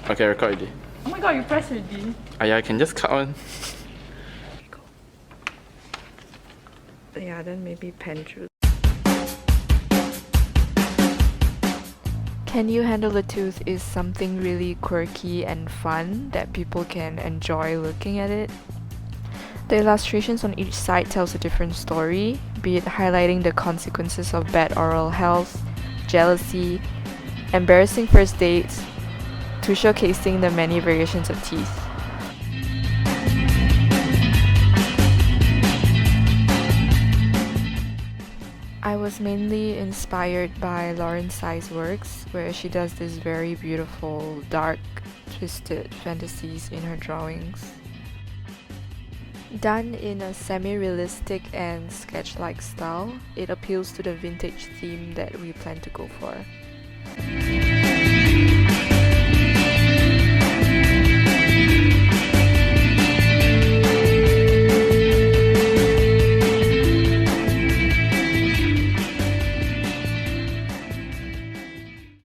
Okay, record already. Oh my god, you pressed already. Yeah, I can just cut one. Yeah, then maybe pen through. Can You Handle the Tooth is something really quirky and fun that people can enjoy looking at it. The illustrations on each side tells a different story, be it highlighting the consequences of bad oral health, jealousy, embarrassing first dates, to showcasing the many variations of teeth. I was mainly inspired by Lauren Tsai's works, where she does these very beautiful, dark, twisted fantasies in her drawings. Done in a semi-realistic and sketch-like style, it appeals to the vintage theme that we plan to go for.